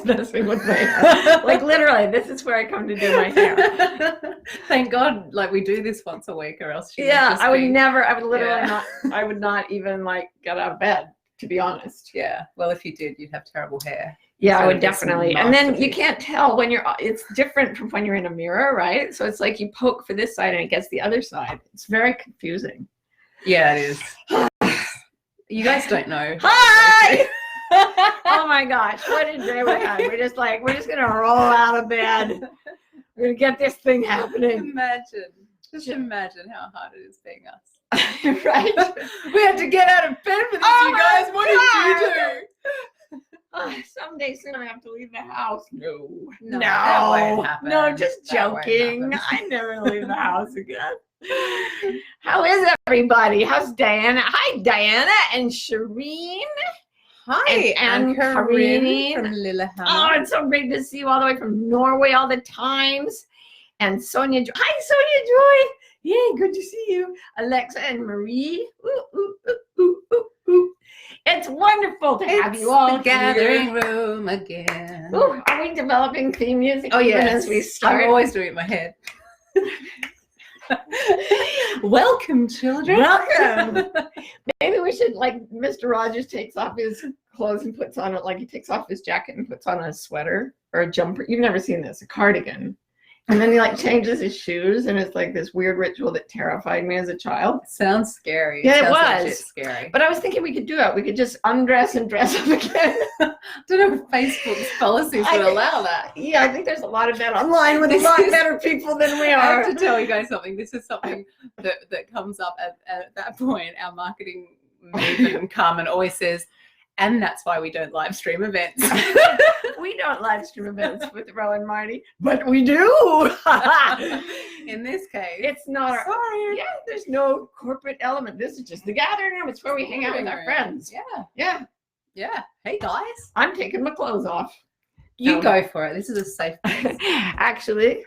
messing with my hair. Like literally, this is where I come to do my hair. Thank God, like we do this once a week, or else I would literally not, I would not even like get out of bed, to be honest. Yeah. Well, if you did, you'd have terrible hair. Yeah, I would definitely. And then you can't tell when it's different from when you're in a mirror, right? So it's like you poke for this side and it gets the other side. It's very confusing. Yeah, it is. You guys don't know. Hi! Oh my gosh, what a day we had. We're just going to roll out of bed. We're going to get this thing happening. Just imagine how hard it is being us. Right? We had to get out of bed for this, you guys. What did you do? Someday soon I have to leave the house. No, that won't happen. No, just joking. I never leave the house again. How is everybody? How's Diana? Hi, Diana and Shireen. Hi, and Karine from Lila. Oh, it's so great to see you all the way from Norway all the times. And Sonia. Hi, Sonia Joy. Yay, good to see you. Alexa and Marie. Ooh, ooh, ooh, ooh, ooh, ooh. It's wonderful to have you all the gathering room again. Ooh, are we developing theme music? Oh, even yes. As we start? I'm always doing it in my head. Welcome, children. Welcome. Maybe we should, like, Mr. Rogers takes off his clothes and puts on it, like he takes off his jacket and puts on a sweater or a jumper. You've never seen this, a cardigan. And then he like changes his shoes, and it's like this weird ritual that terrified me as a child. Sounds scary. Yeah, it was scary. But I was thinking we could do it. We could just undress and dress up again. I don't know if Facebook's policies would allow that. Yeah, I think there's a lot of that online with a lot better people than we are. I have to tell you guys something. This is something that comes up at that point. Our marketing maven Carmen always says, and that's why we don't live stream events. We don't live stream events with Ro and Marty, but we do. In this case, it's not our. Sorry. Yeah, there's no corporate element. This is just the gathering room. It's where we hang out with our friends. Yeah. Hey guys, I'm taking my clothes off. You go for it. This is a safe place. Actually,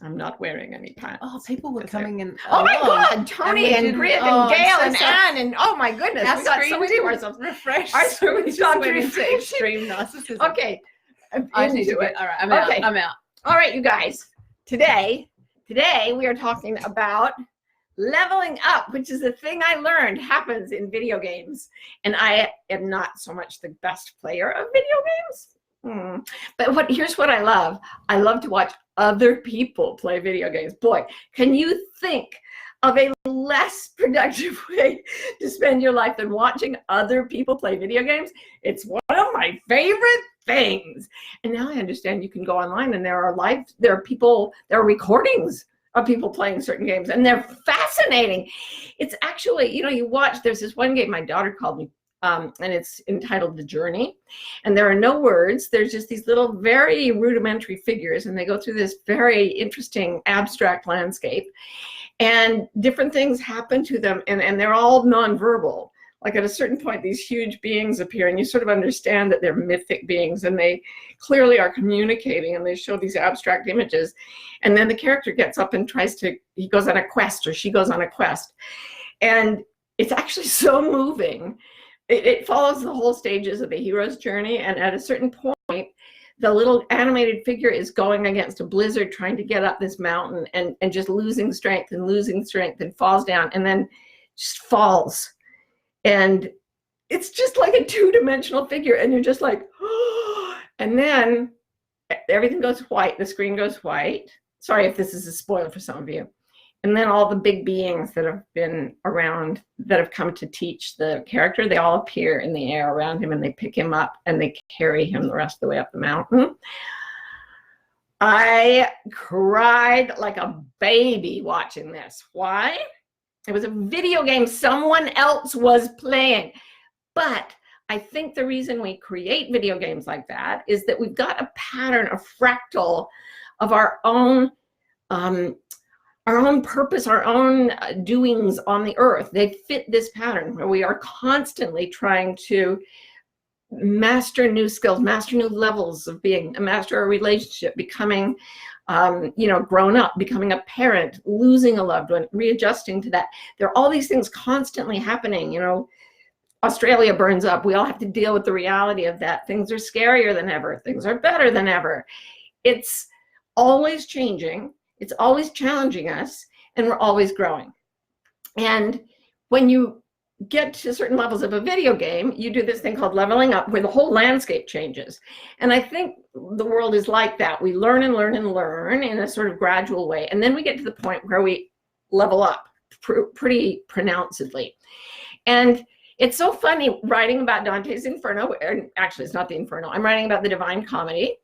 I'm not wearing any pants. Oh, people were coming in. Oh my God, Tony and Grit and Gail and Anne and oh my goodness, our we got so many ourselves refreshed. Our screen just went into extreme narcissism. Okay, I need to get. All right, I'm out. I'm out. All right, you guys. Today we are talking about leveling up, which is a thing I learned happens in video games, and I am not so much the best player of video games. But here's what I love. I love to watch other people play video games. Boy, can you think of a less productive way to spend your life than watching other people play video games? It's one of my favorite things. And now I understand you can go online and there are recordings of people playing certain games, and they're fascinating. It's actually, you watch, there's this one game my daughter called me, and it's entitled The Journey, and there are no words. There's just these little very rudimentary figures, and they go through this very interesting abstract landscape, and different things happen to them, and they're all nonverbal. Like at a certain point, these huge beings appear, and you sort of understand that they're mythic beings, and they clearly are communicating, and they show these abstract images. And then the character gets up and he goes on a quest, or she goes on a quest. And it's actually so moving. It follows the whole stages of the hero's journey, and at a certain point, the little animated figure is going against a blizzard, trying to get up this mountain, and just losing strength and falls down, and then just falls. And it's just like a two-dimensional figure, and you're just like, oh. And then everything goes white, the screen goes white. Sorry if this is a spoiler for some of you. And then all the big beings that have been around, that have come to teach the character, they all appear in the air around him, and they pick him up and they carry him the rest of the way up the mountain. I cried like a baby watching this. Why? It was a video game someone else was playing. But I think the reason we create video games like that is that we've got a pattern, a fractal of our own purpose, our own doings on the earth. They fit this pattern where we are constantly trying to master new skills, master new levels of being, master a relationship, becoming grown up, becoming a parent, losing a loved one, readjusting to that. There are all these things constantly happening, Australia burns up, we all have to deal with the reality of that. Things are scarier than ever. Things are better than ever. It's always changing. It's always challenging us, and we're always growing. And when you get to certain levels of a video game, you do this thing called leveling up, where the whole landscape changes. And I think the world is like that. We learn and learn and learn in a sort of gradual way. And then we get to the point where we level up pretty pronouncedly. And it's so funny writing about Dante's Inferno, and actually it's not the Inferno, I'm writing about the Divine Comedy.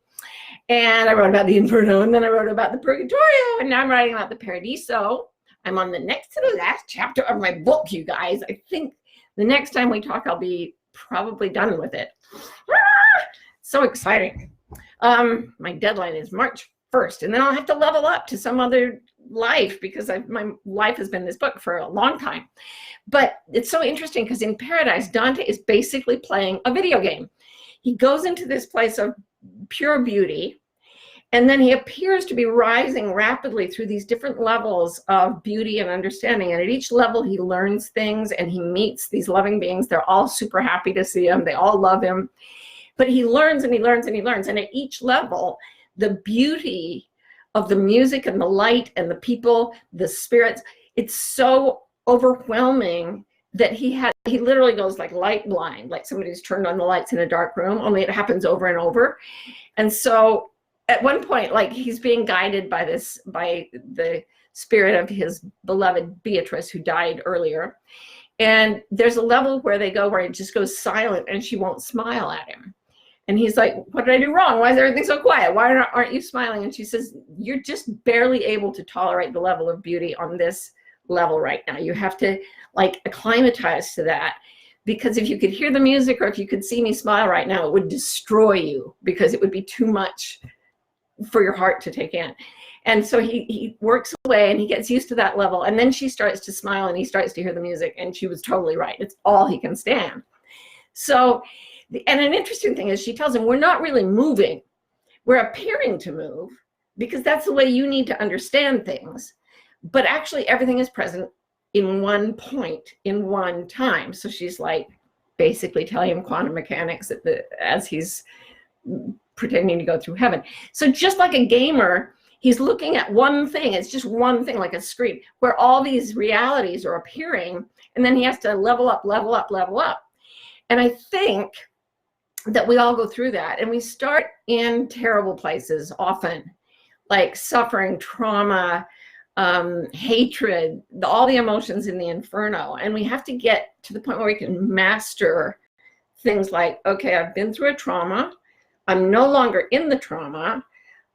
And I wrote about the Inferno, and then I wrote about the Purgatorio, and now I'm writing about the Paradiso. I'm on the next to the last chapter of my book, you guys. I think the next time we talk, I'll be probably done with it. So exciting. My deadline is March 1st, and then I'll have to level up to some other life, because my life has been this book for a long time. But it's so interesting because in Paradise, Dante is basically playing a video game. He goes into this place of pure beauty, and then he appears to be rising rapidly through these different levels of beauty and understanding. And at each level, he learns things, and he meets these loving beings. They're all super happy to see him. They all love him. But he learns and he learns and he learns. And at each level, the beauty of the music and the light and the people, the spirits, it's so overwhelming that he literally goes like light blind, like somebody's turned on the lights in a dark room, only it happens over and over. And so at one point, like, he's being guided by the spirit of his beloved Beatrice, who died earlier. And there's a level where they go where it just goes silent, and she won't smile at him. And he's like, what did I do wrong? Why is everything so quiet? Why aren't you smiling? And she says, you're just barely able to tolerate the level of beauty on this level right now. You have to like acclimatize to that, because if you could hear the music or if you could see me smile right now, it would destroy you, because it would be too much for your heart to take in. And so he works away, and he gets used to that level. And then she starts to smile, and he starts to hear the music, and she was totally right. It's all he can stand. So, and an interesting thing is she tells him, we're not really moving. We're appearing to move, because that's the way you need to understand things. But actually everything is present in one point, in one time. So she's like basically telling him quantum mechanics as he's pretending to go through heaven. So just like a gamer, he's looking at one thing. It's just one thing, like a screen, where all these realities are appearing, and then he has to level up, level up, level up. And I think that we all go through that, and we start in terrible places often, like suffering, trauma, hatred, all the emotions in the Inferno. And we have to get to the point where we can master things like, okay, I've been through a trauma. I'm no longer in the trauma.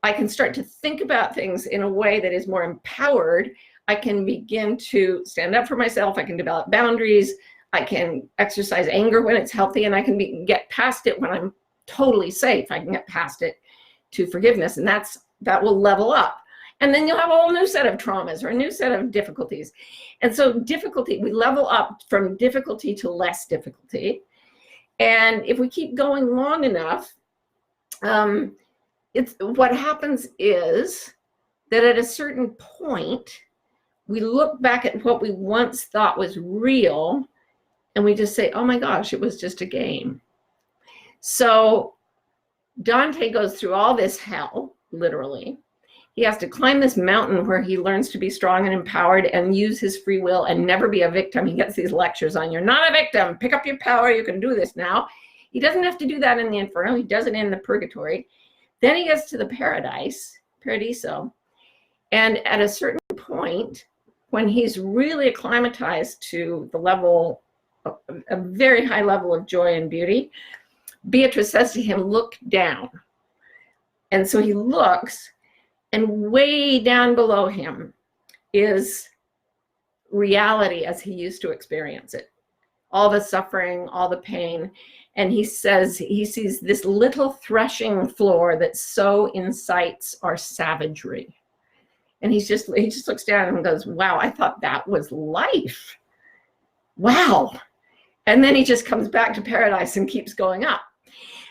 I can start to think about things in a way that is more empowered. I can begin to stand up for myself. I can develop boundaries. I can exercise anger when it's healthy, and I can get past it when I'm totally safe. I can get past it to forgiveness, and that will level up. And then you'll have a whole new set of traumas or a new set of difficulties. And so difficulty, we level up from difficulty to less difficulty. And if we keep going long enough, what happens is that at a certain point, we look back at what we once thought was real, and we just say, oh my gosh, it was just a game. So Dante goes through all this hell, literally. He has to climb this mountain where he learns to be strong and empowered and use his free will and never be a victim. He gets these lectures on, you're not a victim, pick up your power, you can do this now. He doesn't have to do that in the Inferno. He does it in the Purgatory. Then he gets to the Paradiso. And at a certain point, when he's really acclimatized to the level, a very high level of joy and beauty, Beatrice says to him, look down. And so he looks, and way down below him is reality as he used to experience it. All the suffering, all the pain. And he says he sees this little threshing floor that so incites our savagery. And he just looks down and goes, wow, I thought that was life. Wow. And then he just comes back to paradise and keeps going up.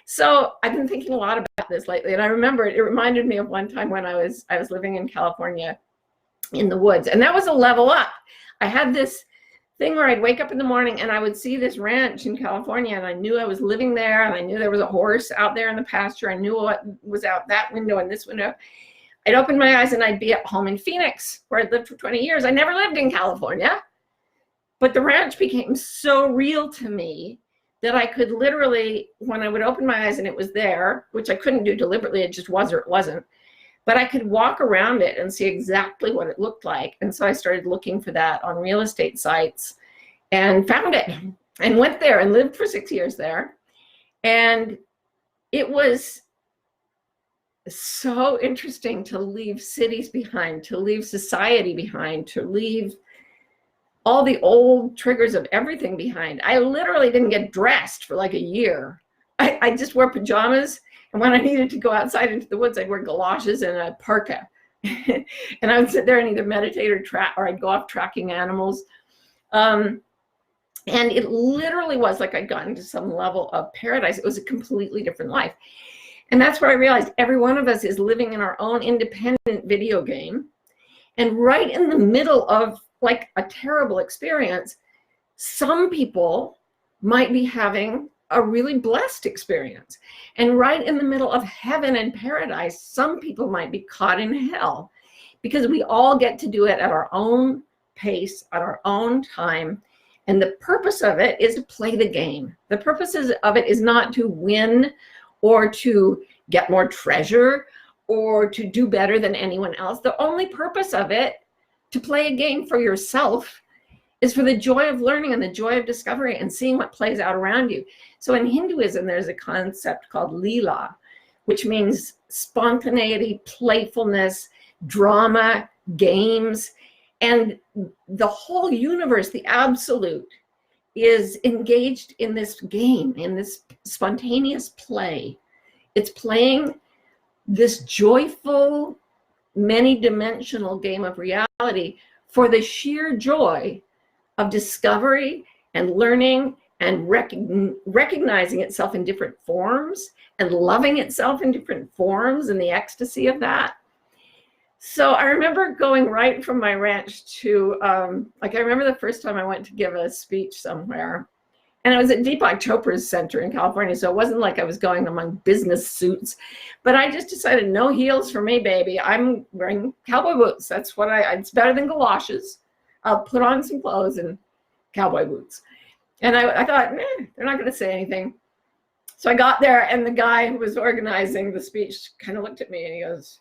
So I've been thinking a lot about this lately, and I remember it reminded me of one time when I was living in California in the woods, and that was a level up. I had this thing where I'd wake up in the morning and I would see this ranch in California, and I knew I was living there, and I knew there was a horse out there in the pasture. I knew what was out that window and this window. I'd open my eyes and I'd be at home in Phoenix, where I'd lived for 20 years. I never lived in California, but the ranch became so real to me that I could literally, when I would open my eyes and it was there, which I couldn't do deliberately, it just was or it wasn't, but I could walk around it and see exactly what it looked like. And so I started looking for that on real estate sites and found it and went there and lived for 6 years there. And it was so interesting to leave cities behind, to leave society behind, to leave all the old triggers of everything behind. I literally didn't get dressed for like a year. I just wore pajamas, and when I needed to go outside into the woods, I'd wear galoshes and a parka. And I would sit there and either meditate or I'd go off tracking animals. And it literally was like I'd gotten to some level of paradise. It was a completely different life. And that's where I realized every one of us is living in our own independent video game. And right in the middle of like a terrible experience, some people might be having a really blessed experience. And right in the middle of heaven and paradise, some people might be caught in hell, because we all get to do it at our own pace, at our own time. And the purpose of it is to play the game. The purpose of it is not to win or to get more treasure or to do better than anyone else. The only purpose of it, to play a game for yourself, is for the joy of learning and the joy of discovery and seeing what plays out around you. So in Hinduism, there's a concept called Lila, which means spontaneity, playfulness, drama, games. And the whole universe, the absolute, is engaged in this game, in this spontaneous play. It's playing this joyful, many-dimensional game of reality for the sheer joy of discovery and learning and recognizing itself in different forms and loving itself in different forms, and the ecstasy of that. So I remember going right from my ranch to, I remember the first time I went to give a speech somewhere, and it was at Deepak Chopra's center in California. So it wasn't like I was going among business suits, but I just decided no heels for me, baby. I'm wearing cowboy boots. That's what it's better than galoshes. I'll put on some clothes and cowboy boots. And I thought, they're not going to say anything. So I got there, and the guy who was organizing the speech kind of looked at me and he goes,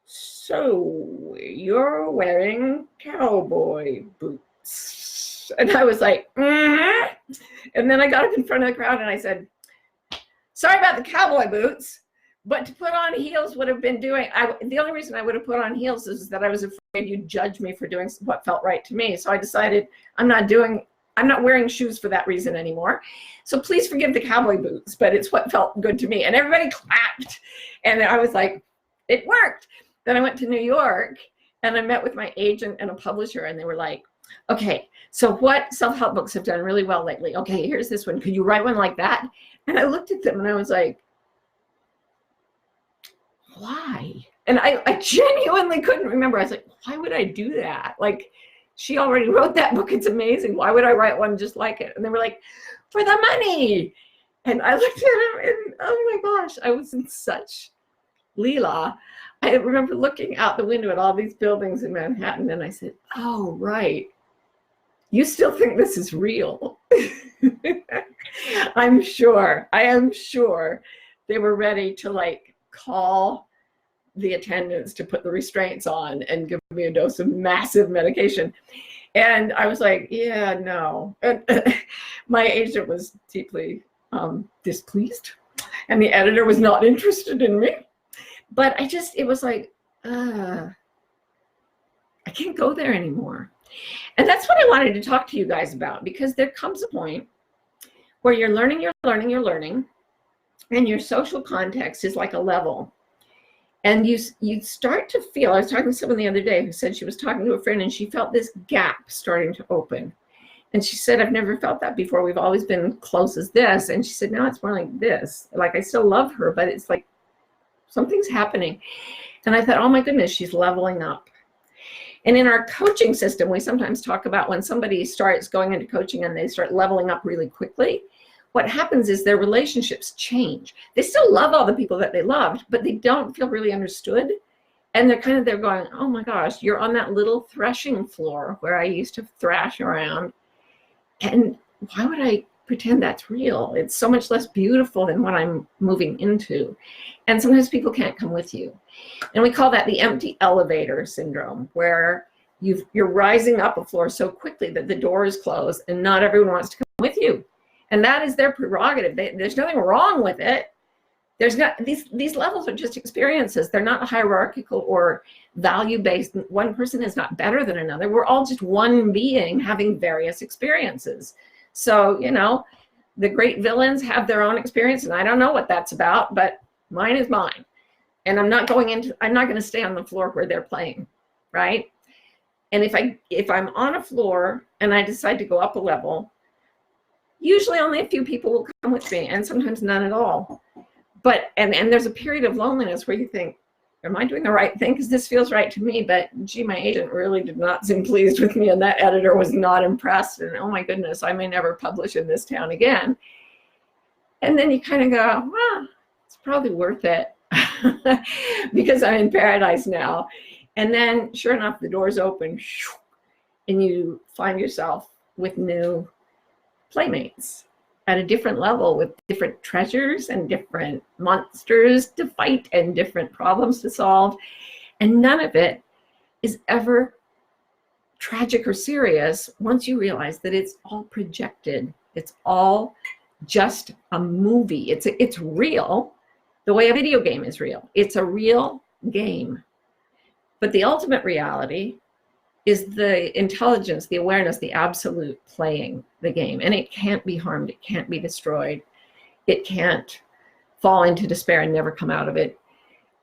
"So you're wearing cowboy boots?" And I was like, mm-hmm. And then I got up in front of the crowd and I said, "Sorry about the cowboy boots, but to put on heels would have been doing, the only reason I would have put on heels is that I was afraid you'd judge me for doing what felt right to me. So I decided I'm not wearing shoes for that reason anymore. So please forgive the cowboy boots, but it's what felt good to me." And everybody clapped. And I was like, it worked. Then I went to New York and I met with my agent and a publisher, and they were like, "Okay, so what self-help books have done really well lately? Okay, here's this one. Could you write one like that?" And I looked at them and I was like, why? And I genuinely couldn't remember. I was like, why would I do that? Like, she already wrote that book. It's amazing. Why would I write one just like it? And they were like, "For the money." And I looked at them and, oh my gosh, I was in such Lila. I remember looking out the window at all these buildings in Manhattan, and I said, oh, right. You still think this is real? I am sure they were ready to like call the attendants to put the restraints on and give me a dose of massive medication. And I was like, yeah, no. And my agent was deeply displeased, and the editor was not interested in me. But it was like, I can't go there anymore. And that's what I wanted to talk to you guys about, because there comes a point where you're learning, and your social context is like a level. And you start to feel, I was talking to someone the other day who said she was talking to a friend and she felt this gap starting to open. And she said, "I've never felt that before. We've always been close as this." And she said, "Now it's more like this. Like, I still love her, but it's like something's happening." And I thought, oh my goodness, she's leveling up. And in our coaching system, we sometimes talk about when somebody starts going into coaching and they start leveling up really quickly, what happens is their relationships change. They still love all the people that they loved, but they don't feel really understood. And they're going, oh my gosh, you're on that little threshing floor where I used to thrash around. And why would I pretend that's real? It's so much less beautiful than what I'm moving into. And sometimes people can't come with you. And we call that the empty elevator syndrome, where you're rising up a floor so quickly that the door is closed and not everyone wants to come with you. And that is their prerogative. There's nothing wrong with it. There's not, these levels are just experiences. They're not hierarchical or value-based. One person is not better than another. We're all just one being having various experiences. So, the great villains have their own experience, and I don't know what that's about, but mine is mine. And I'm not going to stay on the floor where they're playing, right? And if I'm on a floor and I decide to go up a level, usually only a few people will come with me, and sometimes none at all. But, and there's a period of loneliness where you think, am I doing the right thing? Because this feels right to me, but gee, my agent really did not seem pleased with me, and that editor was not impressed, and oh my goodness, I may never publish in this town again. And then you kind of go, well, it's probably worth it because I'm in paradise now. And then sure enough, the doors open and you find yourself with new playmates at a different level, with different treasures and different monsters to fight and different problems to solve. And none of it is ever tragic or serious once you realize that it's all projected. It's all just a movie. It's real, the way a video game is real. It's a real game. But the ultimate reality is the intelligence, the awareness, the absolute playing the game. And it can't be harmed. It can't be destroyed. It can't fall into despair and never come out of it.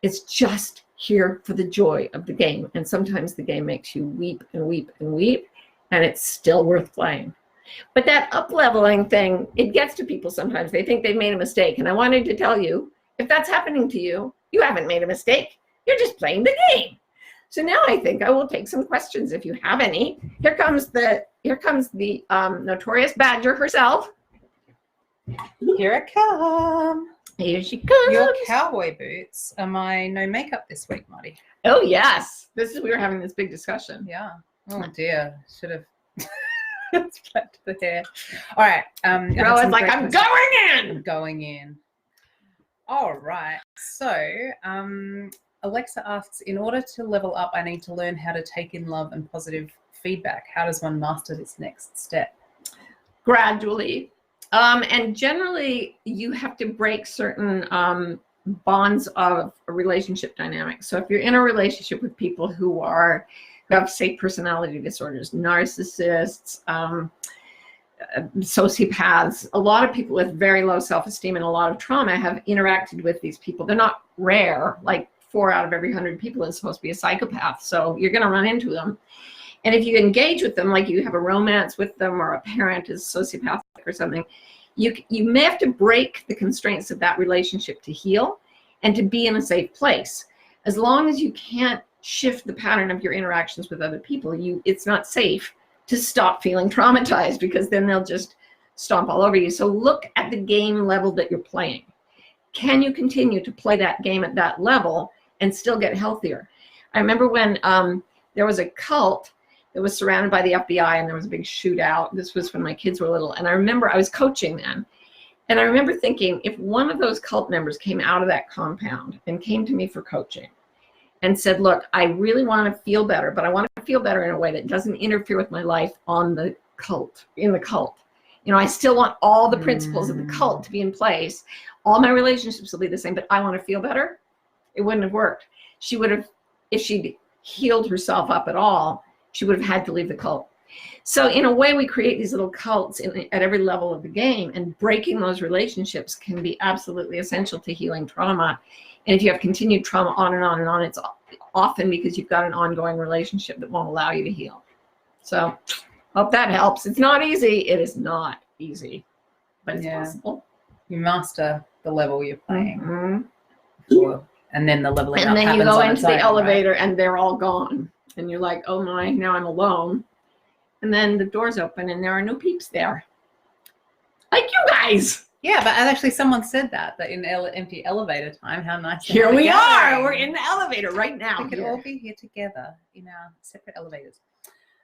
It's just here for the joy of the game. And sometimes the game makes you weep and weep and weep, and it's still worth playing. But that up-leveling thing, it gets to people sometimes. They think they've made a mistake. And I wanted to tell you, if that's happening to you, you haven't made a mistake. You're just playing the game. So now I think I will take some questions if you have any. Here comes the notorious badger herself. Here I come. Here she comes. Your cowboy boots are my no makeup this week, Marty. Oh yes, we were having this big discussion. Yeah. Oh dear, should have. Let's back to the hair. All right. Girl, it's like I'm going in. All right. So, Alexa asks, in order to level up, I need to learn how to take in love and positive feedback. How does one master this next step? Gradually. And generally, you have to break certain bonds of a relationship dynamics. So if you're in a relationship with people who have, say, personality disorders, narcissists, sociopaths, a lot of people with very low self-esteem and a lot of trauma have interacted with these people. They're not rare, like 4 out of every 100 people is supposed to be a psychopath. So you're going to run into them. And if you engage with them, like you have a romance with them or a parent is sociopathic or something, you may have to break the constraints of that relationship to heal and to be in a safe place. As long as you can't shift the pattern of your interactions with other people, it's not safe to stop feeling traumatized, because then they'll just stomp all over you. So look at the game level that you're playing. Can you continue to play that game at that level and still get healthier? I remember when there was a cult that was surrounded by the FBI and there was a big shootout. This was when my kids were little. And I remember I was coaching then. And I remember thinking, if one of those cult members came out of that compound and came to me for coaching and said, look, I really want to feel better, but I want to feel better in a way that doesn't interfere with my life in the cult. I still want all the principles of the cult to be in place. All my relationships will be the same, but I want to feel better. It wouldn't have worked. She would have, if she'd healed herself up at all, she would have had to leave the cult. So in a way, we create these little cults at every level of the game, and breaking those relationships can be absolutely essential to healing trauma. And if you have continued trauma on and on and on, it's often because you've got an ongoing relationship that won't allow you to heal. So hope that helps. It's not easy. It is not easy, but it's possible. You master the level you're playing. Mm-hmm. Sure. And then the leveling up and then happens you go on into its the own, elevator right? and they're all gone. and you're like, oh my, now I'm alone. And then the doors open and there are no peeps there. Like you guys. Yeah, but actually someone said that in empty elevator time, how nice. Here we are. We're in the elevator right now. We could all be here together in our separate elevators.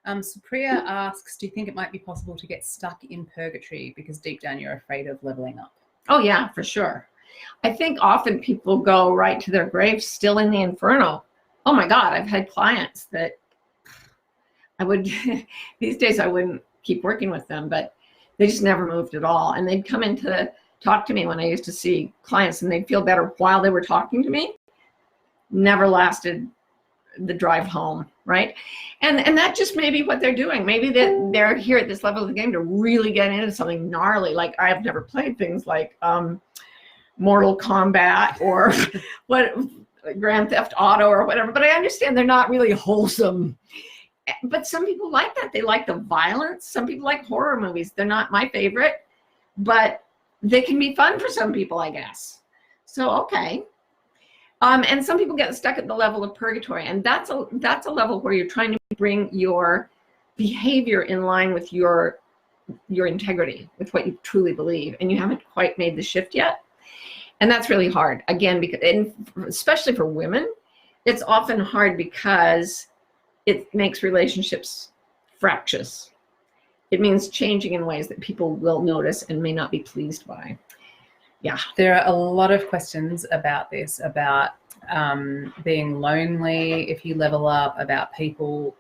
Supriya asks, do you think it might be possible to get stuck in purgatory because deep down you're afraid of leveling up? Oh, yeah, for sure. I think often people go right to their graves still in the inferno. Oh, my God, I've had clients that I would, these days I wouldn't keep working with them, but they just never moved at all. And they'd come in to talk to me when I used to see clients, and they'd feel better while they were talking to me. Never lasted the drive home, right? And that just may be what they're doing. Maybe that they're here at this level of the game to really get into something gnarly. Like I've never played things like Mortal Kombat or what Grand Theft Auto or whatever, but I understand they're not really wholesome. But some people like that. They like the violence. Some people like horror movies. They're not my favorite, but they can be fun for some people, I guess. So, okay. And some people get stuck at the level of purgatory, and that's a level where you're trying to bring your behavior in line with your integrity, with what you truly believe, and you haven't quite made the shift yet. And that's really hard. Again, because, and especially for women, it's often hard because it makes relationships fractious. It means changing in ways that people will notice and may not be pleased by. Yeah. There are a lot of questions about this, about being lonely if you level up, about people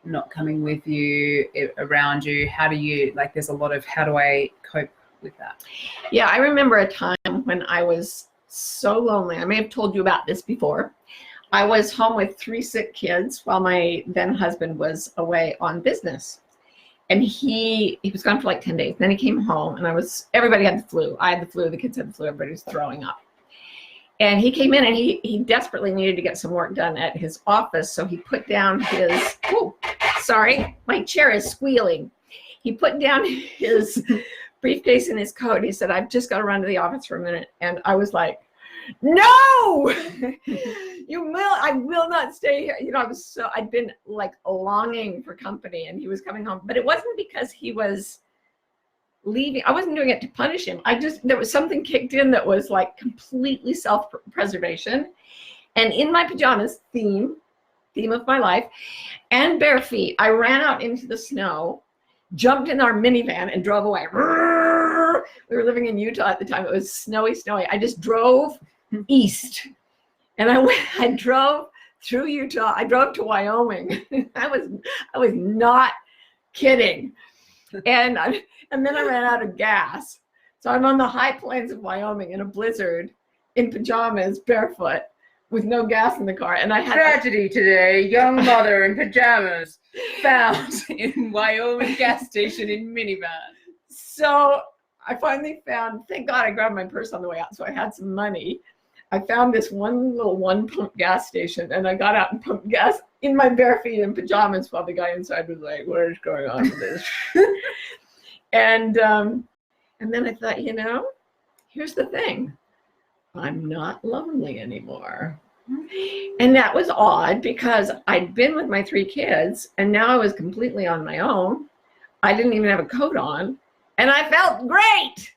not coming with you, around you. How do you, like, there's a lot of how do I cope with that? Yeah, I remember a time when I was so lonely. I may have told you about this before. I was home with 3 sick kids while my then husband was away on business. And he was gone for like 10 days. Then he came home and everybody had the flu. I had the flu, the kids had the flu, everybody was throwing up. And he came in and he desperately needed to get some work done at his office. So he put down his, sorry, my chair is squealing. He put down his briefcase and his coat. He said, I've just got to run to the office for a minute. And I was like, no, I will not stay here. You know, I'd been like longing for company, and he was coming home, but it wasn't because he was leaving. I wasn't doing it to punish him. There was something kicked in that was like completely self-preservation. And in my pajamas, theme of my life, and bare feet, I ran out into the snow, jumped in our minivan and drove away. We were living in Utah at the time. It was snowy. I just drove east, and I drove through Utah. I drove to Wyoming. I was not kidding. And then I ran out of gas. So I'm on the high plains of Wyoming in a blizzard, in pajamas, barefoot, with no gas in the car. And I had tragedy today. Young mother in pajamas found in Wyoming gas station in minivan. So I finally found, thank God I grabbed my purse on the way out, so I had some money. I found this one little one-pump gas station, and I got out and pumped gas in my bare feet in pajamas while the guy inside was like, what is going on with this? And then I thought, here's the thing. I'm not lonely anymore. And that was odd because I'd been with my 3 kids, and now I was completely on my own. I didn't even have a coat on. And I felt great.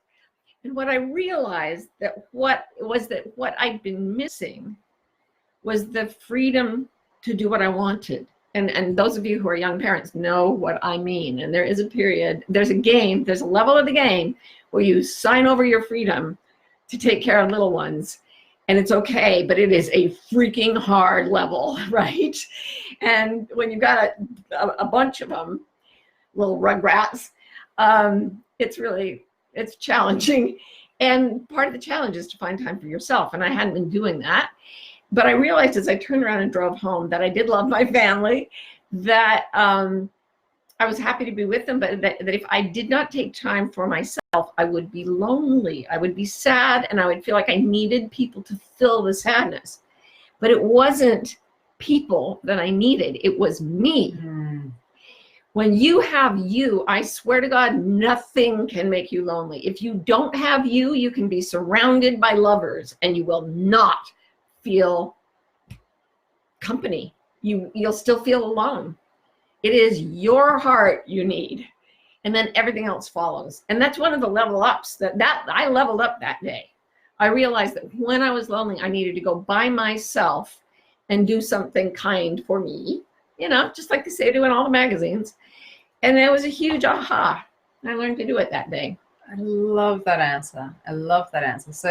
And what I realized that what I'd been missing was the freedom to do what I wanted. And those of you who are young parents know what I mean. And there is a period, there's a level of the game where you sign over your freedom to take care of little ones. And it's okay, but it is a freaking hard level, right? And when you've got a bunch of them, little rugrats, it's challenging. And part of the challenge is to find time for yourself. And I hadn't been doing that. But I realized as I turned around and drove home that I did love my family, that I was happy to be with them, but that if I did not take time for myself, I would be lonely. I would be sad, and I would feel like I needed people to fill the sadness. But it wasn't people that I needed. It was me. When you have you, I swear to God, nothing can make you lonely. If you don't have you, you can be surrounded by lovers and you will not feel company. you'll still feel alone. It is your heart you need, and then everything else follows. And that's one of the level ups that I leveled up that day. I realized that when I was lonely, I needed to go by myself and do something kind for me, just like they say do in all the magazines. And it was a huge aha. I learned to do it that day. I love that answer. So,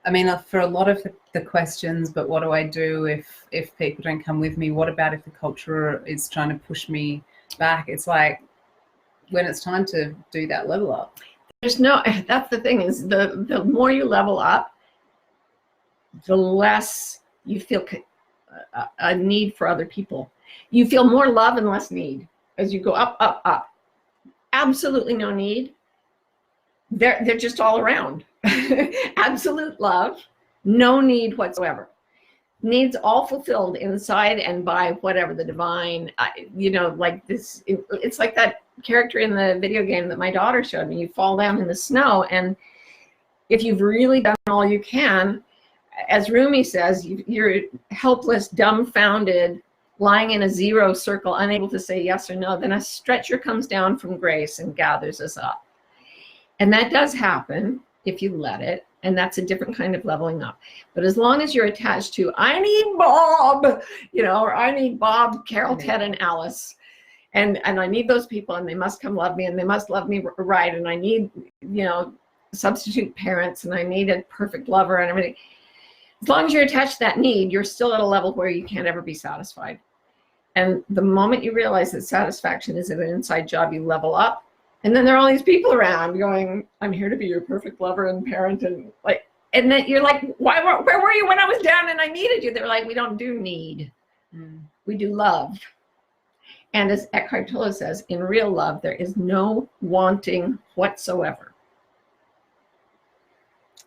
I mean, for a lot of the questions, but what do I do if people don't come with me? What about if the culture is trying to push me back? It's like, when it's time to do that level up. That's the thing, is the more you level up, the less you feel a need for other people. You feel more love and less need as you go up, up, up. Absolutely no need. They're just all around. Absolute love, no need whatsoever. Needs all fulfilled inside and by whatever the divine, like this. It's like that character in the video game that my daughter showed me. You fall down in the snow, and if you've really done all you can, as Rumi says, you're helpless, dumbfounded, lying in a zero circle, unable to say yes or no. Then a stretcher comes down from grace and gathers us up. And that does happen if you let it. And that's a different kind of leveling up. But as long as you're attached to, I need Bob, or I need Bob, Carol, Ted, and Alice. And I need those people, and they must come love me, and they must love me right. And I need, substitute parents, and I need a perfect lover and everything. As long as you're attached to that need, you're still at a level where you can't ever be satisfied. And the moment you realize that satisfaction is an inside job, you level up. And then there are all these people around going, I'm here to be your perfect lover and parent. And then you're like, where were you when I was down and I needed you? They're like, we don't do need. We do love. And as Eckhart Tolle says, in real love, there is no wanting whatsoever.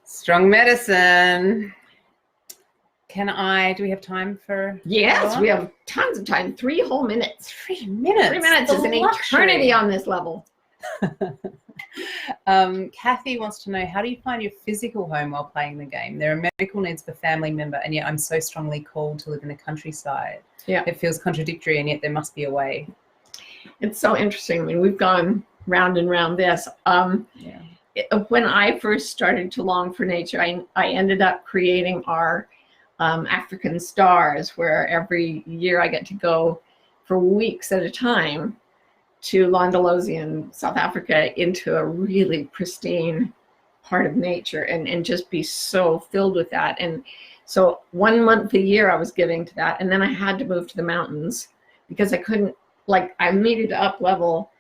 Strong medicine. Do we have time for? Yes, we have tons of time. 3 whole minutes. 3 minutes. 3 minutes is an eternity on this level. Kathy wants to know, how do you find your physical home while playing the game? There are medical needs for family member, and yet I'm so strongly called to live in the countryside. Yeah, it feels contradictory, and yet there must be a way. It's so interesting. I mean, we've gone round and round this. When I first started to long for nature, I ended up creating our African stars, where every year I get to go for weeks at a time to Londolozian, South Africa, into a really pristine part of nature, and just be so filled with that. And so 1 month a year I was giving to that, and then I had to move to the mountains because I couldn't, I needed to up level.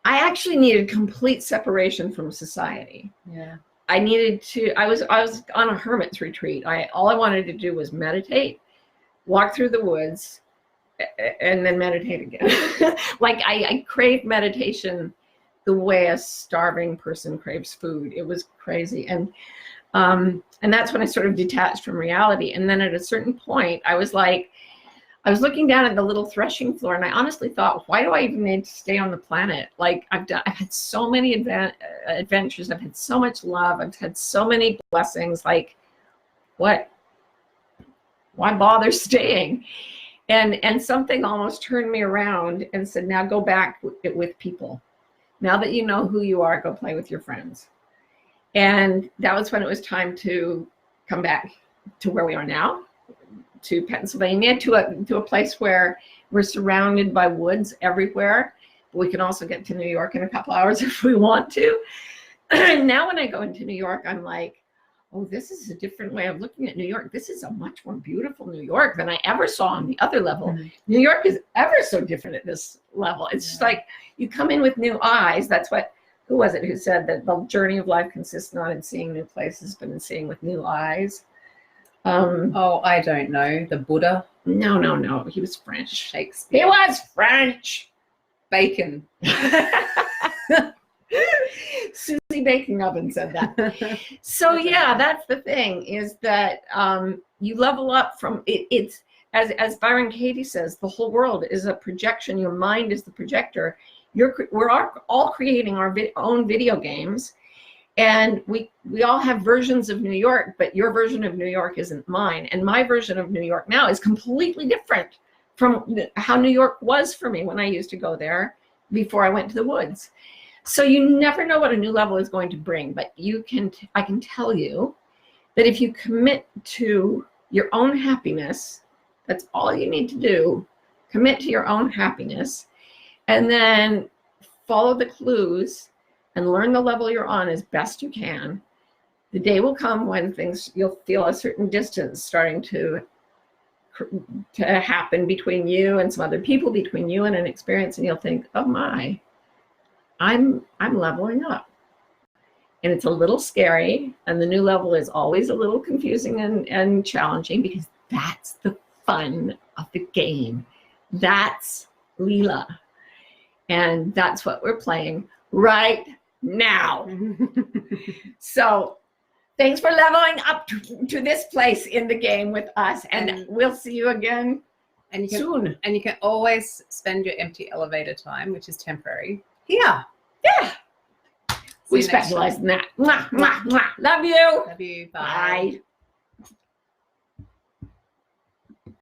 I actually needed complete separation from society. Yeah. I was on a hermit's retreat. All I wanted to do was meditate, walk through the woods, and then meditate again. I craved meditation the way a starving person craves food. It was crazy. And that's when I sort of detached from reality. And then at a certain point, I was looking down at the little threshing floor, and I honestly thought, why do I even need to stay on the planet? I've had so many adventures. I've had so much love. I've had so many blessings. What? Why bother staying? And something almost turned me around and said, now go back with people. Now that you know who you are, go play with your friends. And that was when it was time to come back to where we are now, to Pennsylvania, to a place where we're surrounded by woods everywhere. But we can also get to New York in a couple hours if we want to. Now when I go into New York, I'm like, oh, this is a different way of looking at New York. This is a much more beautiful New York than I ever saw on the other level. Mm-hmm. New York is ever so different at this level. It's just like you come in with new eyes. That's what, who was it who said that the journey of life consists not in seeing new places, but in seeing with new eyes? I don't know. The Buddha? No. He was French. Shakespeare. He was French. Bacon. Susie Baking Oven said that. So yeah, that's the thing, is that you level up from it's as Byron Katie says, the whole world is a projection. Your mind is the projector. We're all creating our own video games, and we all have versions of New York, but your version of New York isn't mine, and my version of New York now is completely different from how New York was for me when I used to go there before I went to the woods. So you never know what a new level is going to bring, but I can tell you that if you commit to your own happiness, that's all you need to do. Commit to your own happiness, and then follow the clues and learn the level you're on as best you can. The day will come when you'll feel a certain distance starting to happen between you and some other people, between you and an experience, and you'll think, oh my, I'm leveling up. And it's a little scary, and the new level is always a little confusing and challenging, because that's the fun of the game. That's Lila. And that's what we're playing right now. So thanks for leveling up to this place in the game with us. And we'll see you again soon. And you can always spend your empty elevator time, which is temporary, here. Yeah. We specialize in that. Mwah, mwah, mwah. Love you. Love you. Bye. Bye.